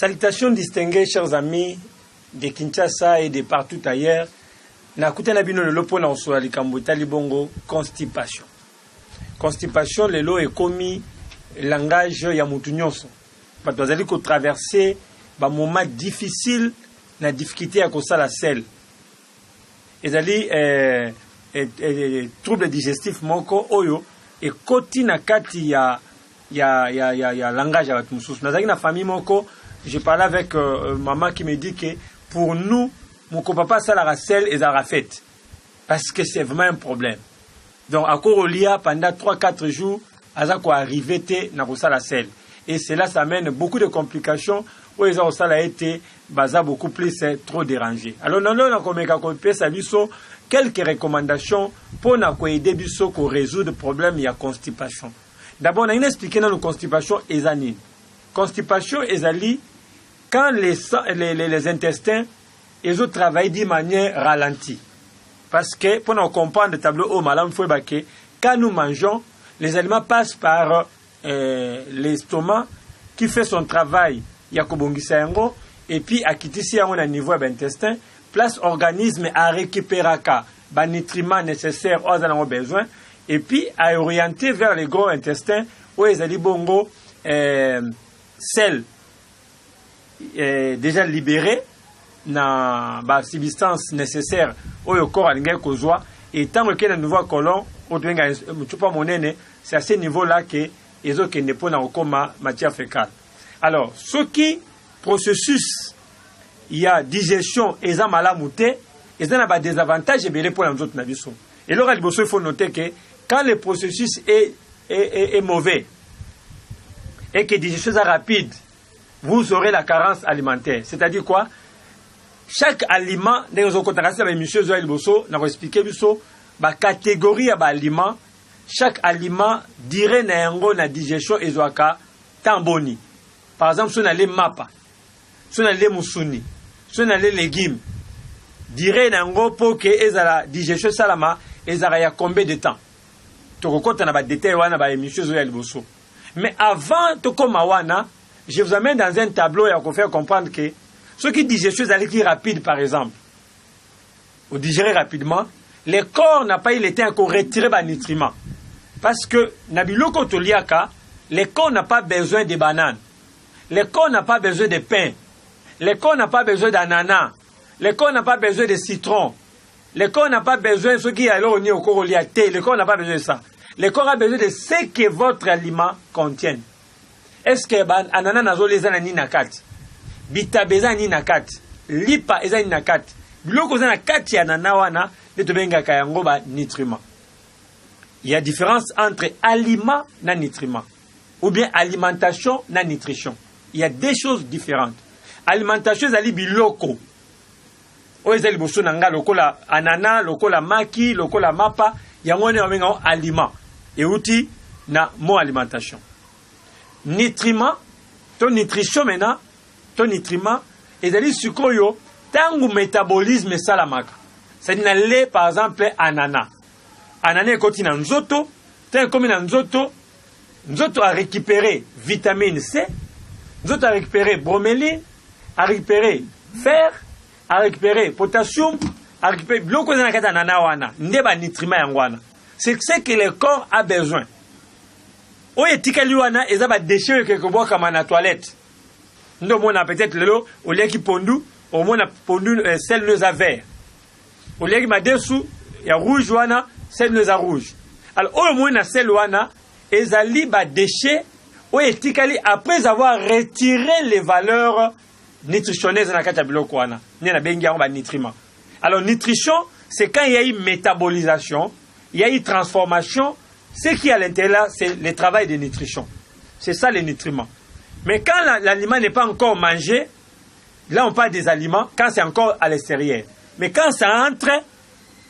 Salutations distinguées, chers amis de Kinshasa et de partout ailleurs. Nakuta na bino lelo pona osola likambo etali bongo constipation. Constipation lelo ekomi langage ya mutu nyonso. Bato bazali ko traverser ba moment difficile na difficulté ya kosala sel. Ezali trouble digestif moko oyo ekoti na kati ya langage ya bato mususu. Nazali na famille moko, je parlais avec maman qui me dit que pour nous, mon papa ça la sel et la fête. Parce que c'est vraiment un problème. Donc, à Corolia, pendant 3-4 jours, à quoi arriver na la sel. Et cela, ça amène beaucoup de complications où les gens a été basé beaucoup plus trop dérangé. Alors, nous avons quelques recommandations pour aider Bisso à résoudre le problème de la constipation. D'abord, on a expliqué dans la constipation ezanine. Constipation ezali quand les intestins ils ont travaillé de manière ralentie. Parce que pour nous comprendre le tableau au malam faut que quand nous mangeons, les aliments passent par l'estomac qui fait son travail yakobongisa yango et puis à quitter si on a niveau de l'intestin, place organisme à récupérer les nutriments nécessaires aux en besoin et puis à orienter vers les gros intestins où ils ont bongo sel déjà libéré na ba substance nécessaire au corps alinga kozwa et tant que le nouveau colon au denga mutupa monene c'est à ce niveau là que ils ont kende pona okoma matière fécale. Alors ce qui processus il y a digestion et ça malamuté et ça n'a pas des avantages et belé pour les autres nabiso. Et là il faut noter que quand le processus est mauvais et que digestion est rapide, vous aurez la carence alimentaire. C'est-à-dire quoi? Chaque aliment, dans nos contacts avec M. Zoël Bosso, nous avons expliqué la catégorie d'aliment. Chaque aliment dirait na digestion et zoaka tamboni. Par exemple, si on a les mapa, si on a les moussuni, si on a les légumes, dirait nango pour que la digestion salama, et y a combien de temps? Tu comptes na ba détail wana ba M. Zoël Bosso. Mais avant de commencer, je vous amène dans un tableau et on faire comprendre que ceux qui digèrent des aliments rapides, par exemple, ou digérer rapidement, le corps n'a pas eu le temps de retirer les nutriments. Parce que, le corps n'a pas besoin de bananes. Le corps n'a pas besoin de pain. Le corps n'a pas besoin d'ananas. Le corps n'a pas besoin de citron. Le corps n'a pas besoin de ce qui est au corps thé. Le corps n'a pas besoin de ça. Le corps a besoin de ce que votre aliment contient. Est-ce que ananas nazo les anani nakat? Bitabeza ni nakat, lipa eza ni nakat. Biloko za nakati ya nana wana de tobenga kayango ba nutriments. Il y a différence entre aliment na nutriments ou bien alimentation na nutrition. Il y a deux choses différentes. Alimentation zali biloko. O ezali boso nanga lokola anana, lokola maki, lokola mapa, yango ne obenga aliment. Et outil na mo alimentation. Nutriments, ton nutrition maintenant, ton nutriment, et d'aller sur koyo, tangu métabolisme salamaka. C'est-à-dire, n'allez par exemple ananas. Ananas est continent nzoto, tant comme nzoto, nzoto a récupéré vitamine C, nzoto a récupéré broméline, a récupéré fer, a récupéré potassium, a récupéré bloko zanakata ananas wana, ndeba nutriment yangwana. C'est ce que le corps a besoin. Oye tikali wana eza ba déchets quelque part comme na toilette. Ndo mona peut-être lelo au lieu qui pondu au mona pondu sel neuza vert. Au lieu qui ma dessous ya rouge wana sel neuza rouge. Alors au mona sel wana ezali ba déchets oye tikali après avoir retiré les valeurs nutritionnelles na kata biloko wana. Ni na bengi ba nutriments. Alors nutrition c'est quand il y a une métabolisation, il y a une transformation. Ce qui est à l'intérieur, c'est le travail de nutrition. C'est ça les nutriments. Mais quand l'aliment n'est pas encore mangé, là on parle des aliments, quand c'est encore à l'extérieur. Mais quand ça entre,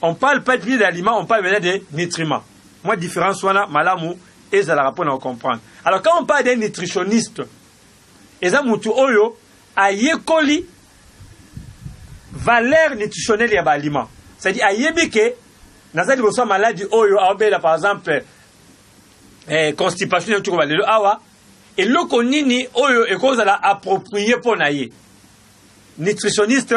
on ne parle pas de d'aliments, on parle maintenant des nutriments. Moi, différence, voilà, malamu, et ça la rapport à comprendre. Alors quand on parle d'un nutritionniste, eza mutu oyo, ayekoli, valeur nutritionnelle ya ba aliment. C'est-à-dire, ayebike, nazali boso maladie oyo, par exemple, constipation, awa, et loko nini oyo ekozala approprié pour naye nutritionniste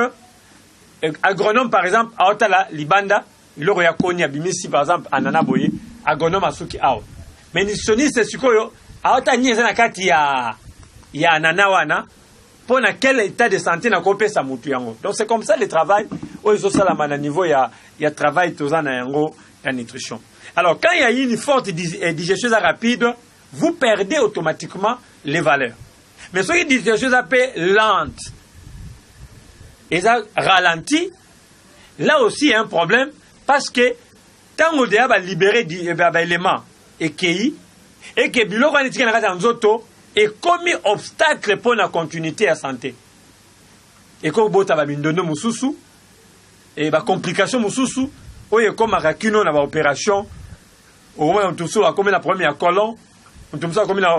agronome par exemple aotala libanda loko ya koni abimisi par exemple anana boye agronome asuki awa mais nutritionniste sikoyo aota nyeza na kati ya anana wana pour na quel état de santé na kopesa mutu yango. Donc c'est comme ça le travail oyo ça la niveau ya travail tozana yango la nutrition. Alors quand il y a une forte digestion rapide, vous perdez automatiquement les valeurs. Mais ce qui dit des choses appelées lentes et ça ralentit, là aussi il y a un problème parce que tant qu'on va libérer des éléments et que biloko anitika na kata nzoto et comme obstacle pour la continuité à santé. Et comme bota ba mindono mususu et ba complication mususu oye comme akino na ba opération au moment où tout ça a comme la première colon, tout ça comme la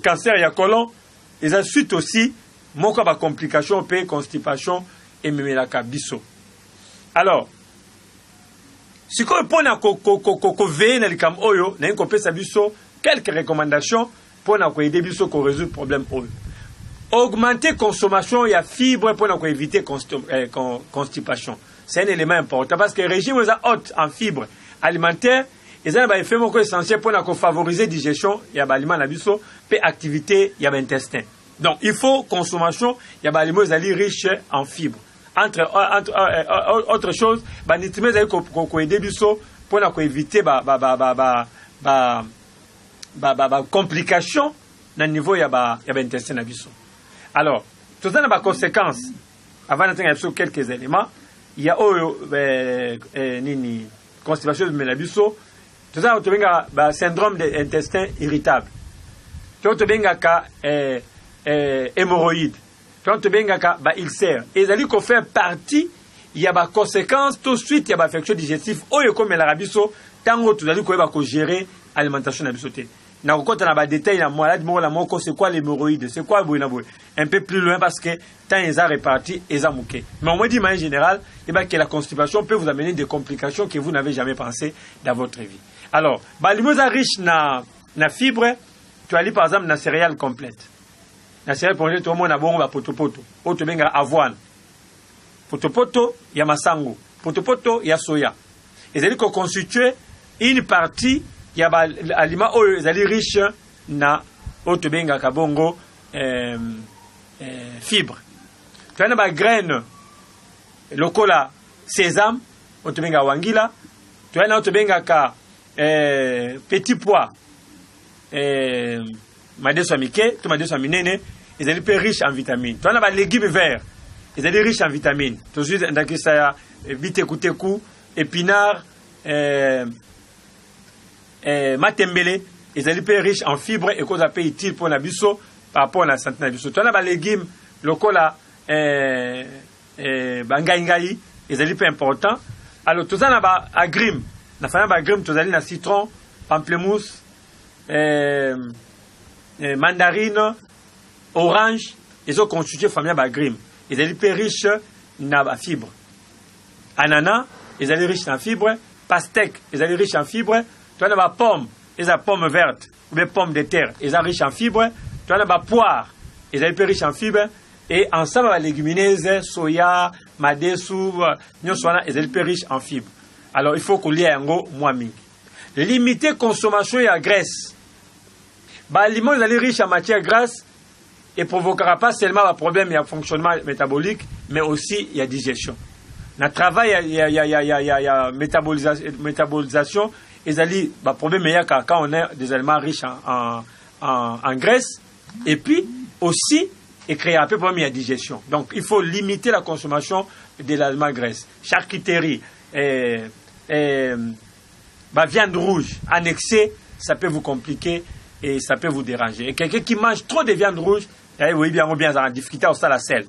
cancer ya colon et ça suite aussi moko ba complication pe constipation et même la kabiso. Alors si ko pona ko veiller na likam oyo na ko pesa biso quelques recommandations pour na ko aider biso ko résoudre problème oyo. Augmenter consommation ya fibre pour na ko éviter constipation. C'est un élément important parce que le régime est haute en fibres alimentaires et ça va effet moko essentiel pour na ko favoriser digestion ya ba aliment na biso pe activité ya ba intestin. Donc il faut consommation ya ba aliment riche en fibres. Entre autre chose, ba nitrimé za ko aider biso pour na ko éviter complication na niveau ya ba intestin na biso. Alors, tout ça na ba conséquences. Avant d'entrer sur quelques éléments, il y a nini constipation de melabiso. Tout ça to benga ba syndrome de intestin irritable. To benga ka hémorroïde. To benga ka ba ulcère. Et ça dit qu'on fait partie il y a ba conséquences tout de suite il y a ba affection digestive oyo comme la rabiso tango to dali ko ba ko gérer alimentation na bisoté. Na ko kota na ba détail la malade mo la moko c'est quoi l'hémorroïde, c'est quoi boy na boy. Un peu plus loin parce que tant ils a réparti et a mouké. Mais on me dit en général et ben que la constipation peut vous amener des complications que vous n'avez jamais pensé dans votre vie. Alors, ba limosa riche na fibre, tu as par exemple na céréales complètes. Na céréales complètes tout le monde a bon ba potopoto, o to benga avoine. Potopoto ya masango, potopoto ya soya. Et c'est-à-dire qu'on constitue une partie il y a des aliments riches na otobenga kabongo fibres. Tu as des graines lokola sésame otobenga wangila. Tu as otobenga ka petit pois madeso mike, to madeso minene, ils sont peu riches en vitamines. Tu as des légumes verts, ils sont riches en vitamines. Tu as ndaki ça bitekuteku, épinards matembele, ils sont peu riches en fibres et qu'on appelle utile pour la biso par rapport à la santé de la biso. Tu as des légumes lokola bangaingai, ils sont peu importants. Alors tout ça na ba agrim, na fa ba agrim, tu as na citron, pamplemousse, mandarine, orange, ils ont constitué famille ba agrim. Ils sont peu riches na ba fibres. Ananas, ils sont riches en fibres. Pastèque, ils sont riches en fibres. Tu as des pommes, ils ont pommes vertes, ou des pommes de terre, ils sont riches en fibres. Tu as des poires, ils sont riches en fibres. Et ensemble, les légumineuses, soya, madesu, ils sont riches en fibres. Alors, il faut qu'on ait un gros moimi. Limiter la consommation de graisse. L'aliment est riche en matière grasse et ne provoquera pas seulement un problème de fonctionnement métabolique, mais aussi il y a digestion. Dans le travail, il y a métabolisation. Et le problème est quand on a des aliments riches en graisse. Et puis aussi, et créer un peu de problème de digestion. Donc il faut limiter la consommation de l'aliment graisse. Charcuterie, viande rouge en excès, ça peut vous compliquer et ça peut vous déranger. Et quelqu'un qui mange trop de viande rouge, oui, bien, ça a difficulté au la sel.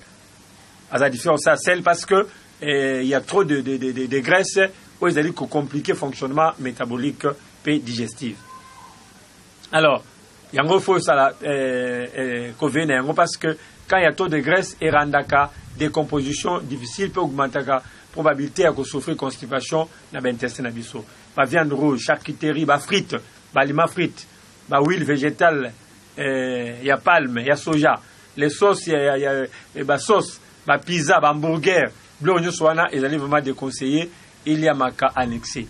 Ça a difficulté au sel parce que il y a trop de graisse où ils allaient compliquer le fonctionnement métabolique et digestif. Alors, il y a un faut ça parce que quand il y a trop de graisse, il y a des décomposition difficile peut augmenter la probabilité de souffrir de constipation dans l'intestin. La viande rouge, charcuterie, frites, aliments frites, huile végétale, y a palme, il y a soja, les sauces, il y a sauce, pizza, hamburger, bleu soana, ils allaient vraiment déconseiller, il y a maca annexé.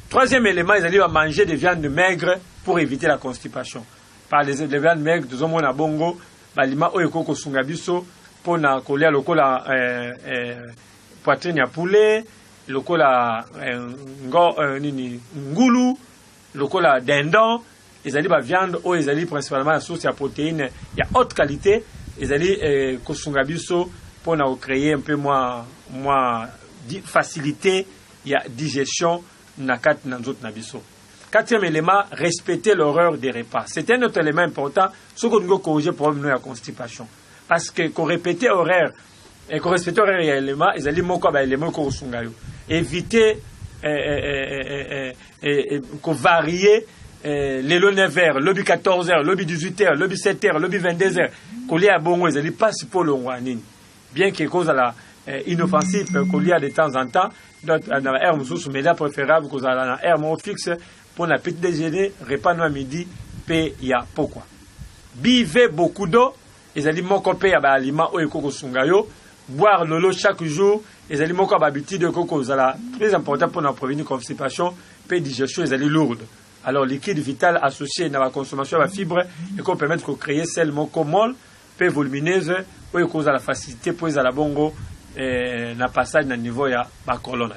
Troisième élément, ils allaient manger des viandes maigres pour éviter la constipation. Par les viandes maigres, nous avons un bongo, balima oyeko sungabiso, pour na coller le cola poitrine à poulet, le cola ngulu, le cola dindon. Ils allaient viande, ils allaient principalement la source à protéines, il y a haute qualité, ils allaient kosungabiso pour créer un peu moins facilité, il y a digestion nakat nanzot nabiso. Quatrième élément, respecter l'horreur des repas. C'est un autre élément important, ce qu'on doit corriger pour la constipation. Parce que qu'on répétait horaire, et qu'on respectait horaire élément, ils allaient moko ba élément ko sungayo. Éviter qu'on varie les lots 9h, lobby 14h, lobby 18h, lobby 7h, lobby 22h, qu'on y a bon, ils allaient pas si pour le wanine. Bien qu'il cause à la inoffensive, qu'on y a de temps en temps, dans la air sous mais là préférable qu'on a la air fixe pour la petit déjeuner, repas noir midi, paye ya pourquoi. Buvez beaucoup d'eau, ils allaient m'occuper à l'aliment au koko sungayo, boire de l'eau chaque jour, ils allaient m'occuper à l'habitude de coco, c'est très important pour nous prévenir constipation, paye digestion, ils allaient lourde. Alors, liquide vital associé à la consommation de la fibre et qu'on permet de créer celle molle, peu volumineuse, pour cause à la facilité, pour la bongo, na passage na niveau ya la colonne.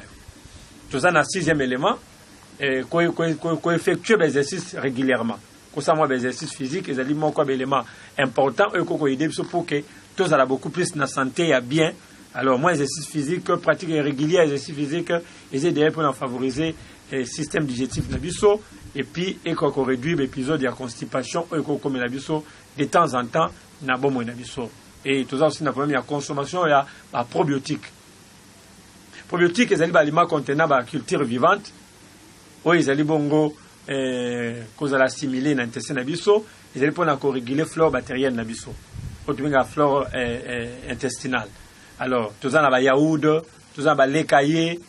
Tout ça, dans le sixième élément, qu'on effectue des exercices régulièrement. Qu'on s'en des exercices physiques, ils ont un élément important, et qu'on aider pour que tout ça a beaucoup plus de santé et bien. Alors, moi, exercices physiques, pratique régulière, exercices physiques, ils aident pour favoriser le système digestif de biso et puis et qu'on réduit l'épisode de la constipation et qu'on comme la biso de temps en temps na bon na biso et tout ça aussi na problème de consommation ya probiotiques. Probiotiques ils allaient aliments contenant la culture vivante ou ils allaient bongo cause à l'assimiler dans l'intestin na biso ils allaient pour réguler flore bactérienne na biso pour la flore intestinale. Alors tout ça na ba yaourt, tout ça ba lait caillé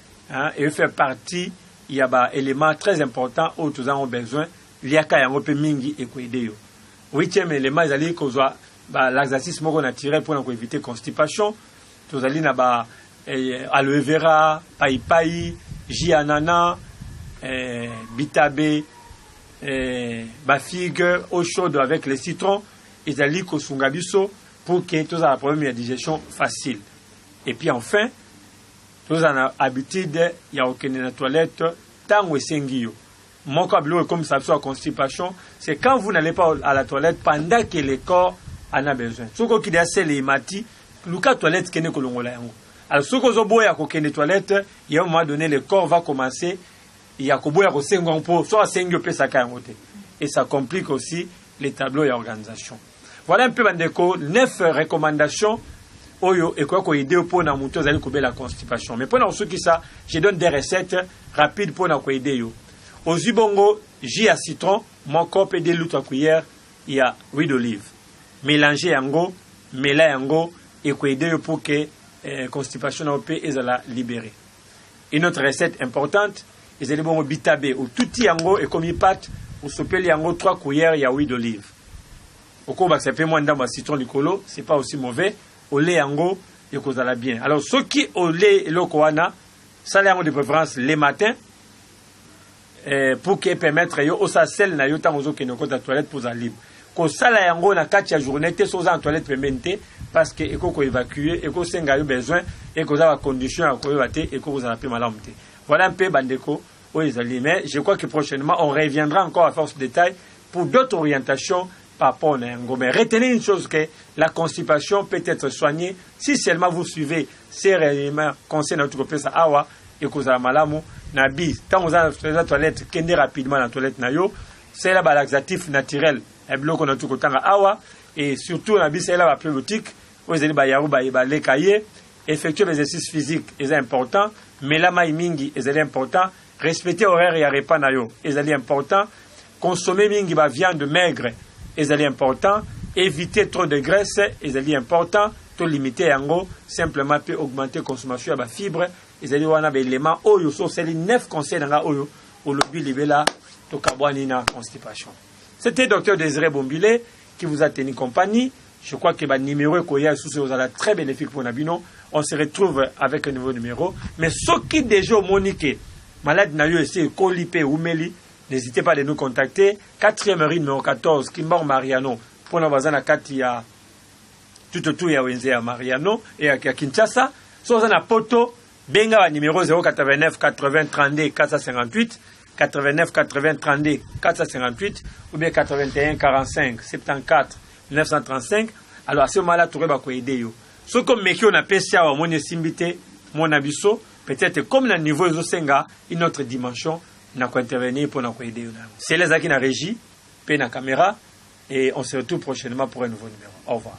et fait partie il y a des éléments très importants où tous ont besoin. Il y a quand même un peu mingi et quoi aider. Huitième élément, ils allaient causer l'exercice naturel pour éviter constipation. Tous allez na aloe vera, païpaï, jianana, bitabe, figue, eau chaude avec les citrons. Ils allaient kosungabiso pour que tous aient un problème de digestion facile. Et puis enfin, tous en habitude, il y a aucune toilette, tant ou sengiyo. Mon câble comme ça, sur la constipation, c'est quand vous n'allez pas à la toilette pendant que le corps en a besoin. Ce qui est assez les mati, le cas toilette qui est colongola. Alors, ce que vous avez aucune toilette, il y a un moment donné, le corps va commencer, il y a qu'au à sengon pour, soit sengyo pe sa kayangote. Et ça complique aussi les tableaux et l'organisation. Voilà un peu, Bandeko, 9 recommandations. Oyo et quoi qu'on aider pour na muto zali couper la constipation. Mais pour ceux qui ça, je donne des recettes rapides pour na aider yo. Au zibongo, jus à citron, mon copé de l'autre cuillère, il y a huile d'olive. Mélangez yango, mêlez yango et quoi aider yo pour que constipation na opé et la libérer. Une autre recette importante, ils allaient bon bitabe ou tout yango et comme il pâte, ou sopeli yango 3 cuillères il y a huile d'olive. Au coup bah c'est peu moins d'amba citron du colo, c'est pas aussi mauvais. Au lait yango et qu'on a bien. Alors ceux qui au lait lokoana, ça yango de préférence les matins pour que permettre yo au sa sel na yo tant aux qui ne compte la toilette pour la libre. Ko sala yango na 4 journée te so en toilette permettre parce que eko ko évacuer eko senga yo besoin et ko za condition à ko yoate et ko vous en appelez malamte. Voilà un peu bandeko au ezali mais je crois que prochainement on reviendra encore à force de détail pour d'autres orientations. Mais retenez une chose que la constipation peut être soignée si seulement vous suivez ces réellement conseils de notre professeur Awa et que vous avez malamu nabi tant vous avez la toilette kende rapidement la toilette nayo c'est là bas laxatif naturel et bloc on a tout autant Awa et surtout nabi c'est là bas probiotique vous allez bas yaou bas les cahiers effectuer l'exercice physique est important mais la mingi est important respecter horaire et repas nayo est important consommer mingi bas viande maigre et c'est important, éviter trop de graisse, et c'est important, tout limiter en gros, simplement peut augmenter la consommation de la fibre, et c'est un élément, oyo, c'est les 9 conseils dans la oyo, au lobby libella, to kabouani na constipation. C'était Dr Désiré Bombile, qui vous a tenu compagnie. Je crois que le numéro est très bénéfique pour Nabino. On se retrouve avec un nouveau numéro. Mais ceux qui déjà ont moniqué, malade n'a eu essayé Kolipé ou Meli, n'hésitez pas à nous contacter. 4e rue numéro 14, Kimbor Mariano. Pour nos voisins à Katia, tout ya Wenze à Mariano et à Kinshasa. Sur un poto, benga numéro 089 80 32 458, 89 80 32 458, ou bien 81 45 74 935. Alors à ce moment-là, tu vas aider yo. Ce comme meki on appelle ça mon simbité, mon abisso, peut-être comme le niveau de Senga, une autre dimension, n'a quoi intervenir pour nous aider. C'est les qui na régie, pe na caméra, et on se retrouve prochainement pour un nouveau numéro. Au revoir.